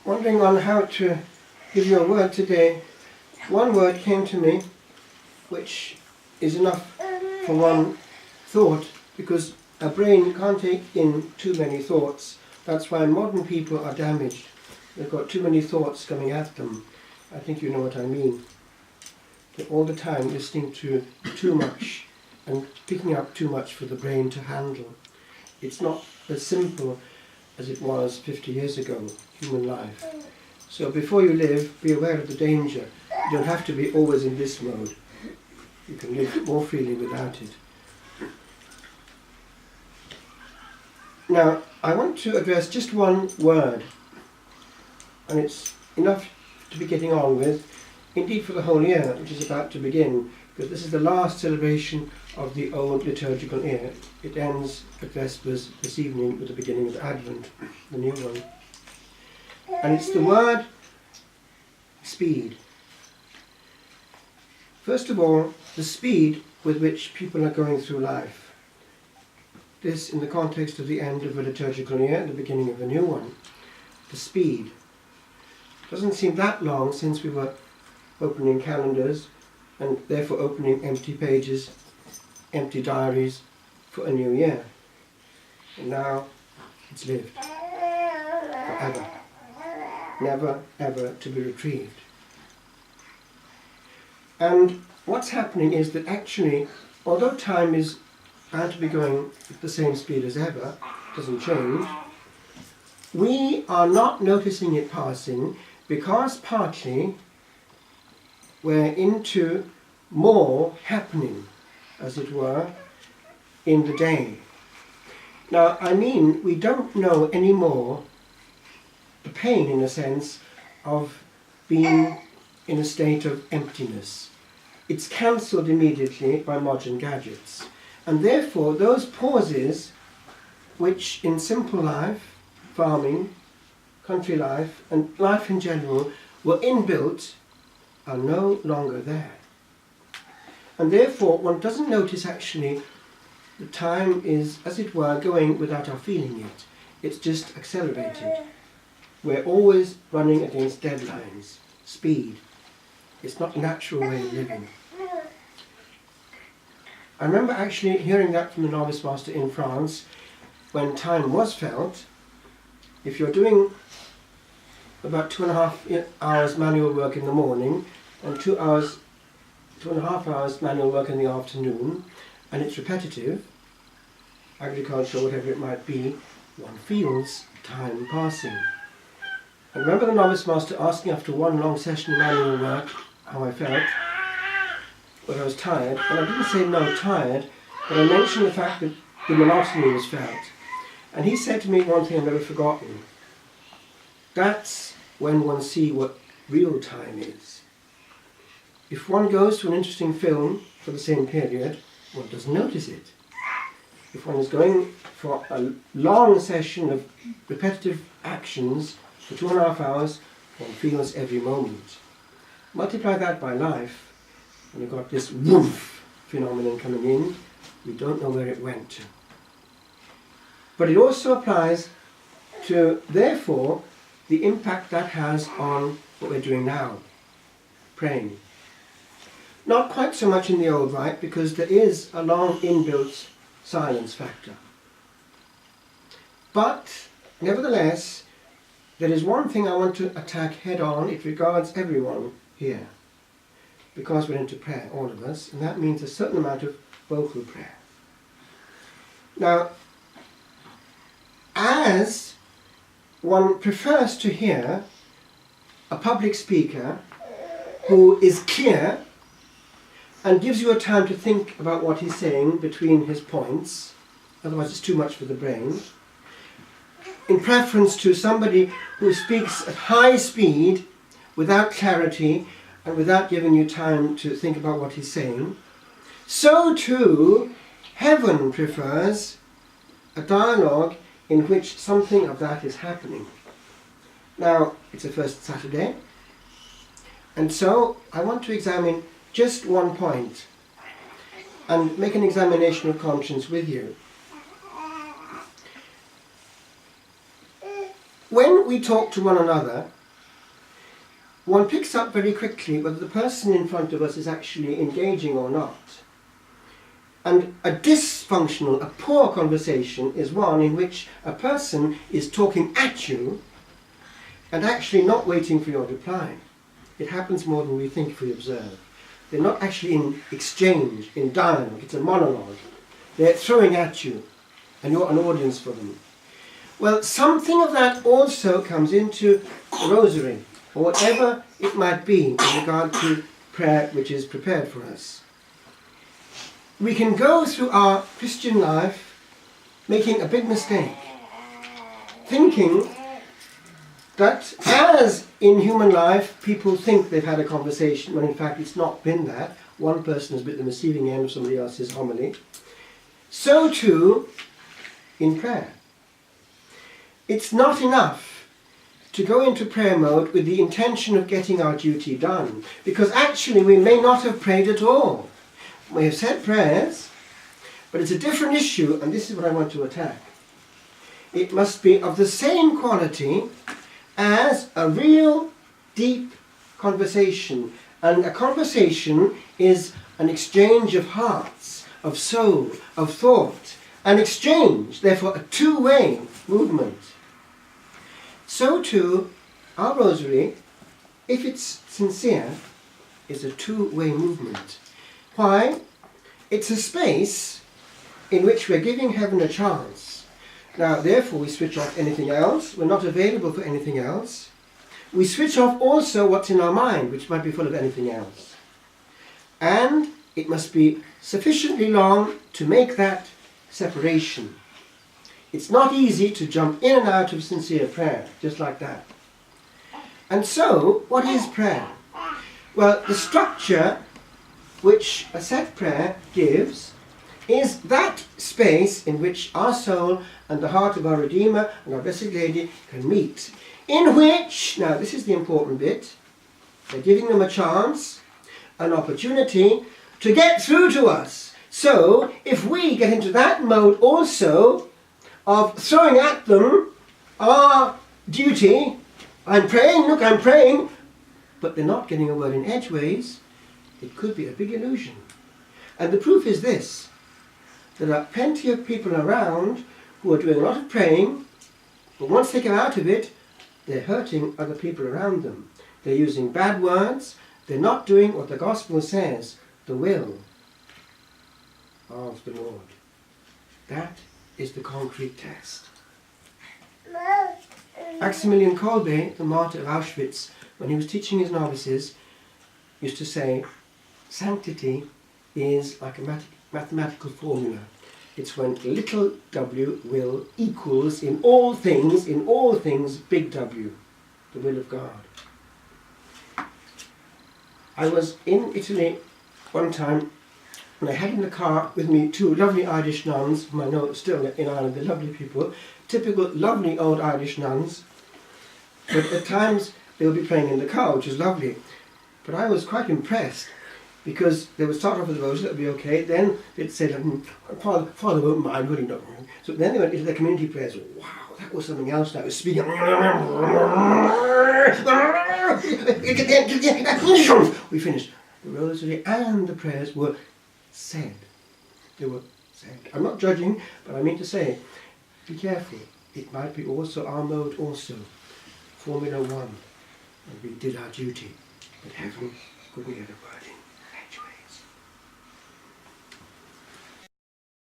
wondering on how to give you a word today. One word came to me which is enough for one thought, because a brain can't take in too many thoughts. That's why modern people are damaged. They've got too many thoughts coming at them. I think you know what I mean. They're all the time listening to too much and picking up too much for the brain to handle. It's not as simple as it was 50 years ago, human life. So before you live, be aware of the danger. You don't have to be always in this mode. You can live more freely without it. Now, I want to address just one word, and it's enough to be getting on with, indeed for the whole year, which is about to begin, because this is the last celebration of the old liturgical year. It ends at Vespers this evening with the beginning of Advent, the new one. And it's the word speed. First of all, the speed with which people are going through life. This in the context of the end of a liturgical year and the beginning of a new one. The speed. It doesn't seem that long since we were opening calendars and therefore opening empty pages, empty diaries for a new year. And now it's lived forever. Never ever to be retrieved. And what's happening is that actually, although time is bound to be going at the same speed as ever, doesn't change, we are not noticing it passing because partly we're into more happening, as it were, in the day. Now, I mean, we don't know anymore the pain, in a sense, of being in a state of emptiness. It's cancelled immediately by modern gadgets. And therefore, those pauses which in simple life, farming, country life, and life in general, were inbuilt, are no longer there. And therefore, one doesn't notice actually the time is, as it were, going without our feeling it. It's just accelerated. We're always running against deadlines, speed. It's not a natural way of living. I remember actually hearing that from the novice master in France when time was felt. If you're doing about 2.5 hours manual work in the morning and 2.5 hours manual work in the afternoon, and it's repetitive, agriculture, whatever it might be, one feels time passing. I remember the novice master asking after one long session of manual work how I felt, whether I was tired, and I didn't say no, tired, but I mentioned the fact that the monotony was felt. And he said to me one thing I've never forgotten. That's when one sees what real time is. If one goes to an interesting film for the same period, one doesn't notice it. If one is going for a long session of repetitive actions for 2.5 hours, one feels every moment. Multiply that by life, and you've got this woof phenomenon coming in. We don't know where it went to. But it also applies to, therefore, the impact that has on what we're doing now, praying. Not quite so much in the old rite, because there is a long inbuilt silence factor. But, nevertheless, there is one thing I want to attack head on. It regards everyone here, because we're into prayer, all of us, and that means a certain amount of vocal prayer. Now, as one prefers to hear a public speaker who is clear and gives you a time to think about what he's saying between his points, otherwise it's too much for the brain, in preference to somebody who speaks at high speed without clarity and without giving you time to think about what he's saying, so too heaven prefers a dialogue in which something of that is happening. Now, it's the first Saturday, and so I want to examine just one point and make an examination of conscience with you. when we talk to one another, one picks up very quickly whether the person in front of us is actually engaging or not. And a dysfunctional, a poor conversation is one in which a person is talking at you and actually not waiting for your reply. It happens more than we think if we observe. They're not actually in exchange, in dialogue, it's a monologue. They're throwing at you and you're an audience for them. Well, something of that also comes into the rosary, or whatever it might be in regard to prayer which is prepared for us. We can go through our Christian life making a big mistake, thinking that as in human life people think they've had a conversation when in fact it's not been that. One person has been at the receiving end of somebody else's homily. So too in prayer. It's not enough to go into prayer mode with the intention of getting our duty done, because actually we may not have prayed at all. We have said prayers, but it's a different issue, and this is what I want to attack. It must be of the same quality as a real deep conversation. And a conversation is an exchange of hearts, of soul, of thought. An exchange, therefore a two-way movement. So too, our rosary, if it's sincere, is a two-way movement. Why? It's a space in which we're giving heaven a chance. Now, therefore, we switch off anything else. We're not available for anything else. We switch off also what's in our mind, which might be full of anything else. And it must be sufficiently long to make that separation. It's not easy to jump in and out of sincere prayer, just like that. And so, what is prayer? Well, the structure which a set prayer gives is that space in which our soul and the heart of our Redeemer and our Blessed Lady can meet. In which, now this is the important bit, they're giving them a chance, an opportunity to get through to us. So, if we get into that mode also of throwing at them our duty, I'm praying, look, I'm praying, but they're not getting a word in edgeways, it could be a big illusion. And the proof is this: there are plenty of people around who are doing a lot of praying, but once they get out of it, they're hurting other people around them. They're using bad words, they're not doing what the Gospel says, the will of the Lord. That is the concrete test. Maximilian Kolbe, the martyr of Auschwitz, when he was teaching his novices, used to say, sanctity is like a mathematical formula. It's when little w will equals in all things, big W, the will of God. I was in Italy one time, and I had in the car with me two lovely Irish nuns, whom I know still in Ireland, they're lovely people, typical lovely old Irish nuns, but at times they would be praying in the car, which is lovely. But I was quite impressed, because they would start off with the rosary, that would be okay, then they'd say, Father won't mind, will he not? So then they went into their community prayers. Wow, that was something else now, it was speaking. We finished. The rosary and the prayers were said. They were said. I'm not judging, but I mean to say, be careful. It might be also our mode also. Formula 1. And we did our duty. But heaven couldn't get a word in.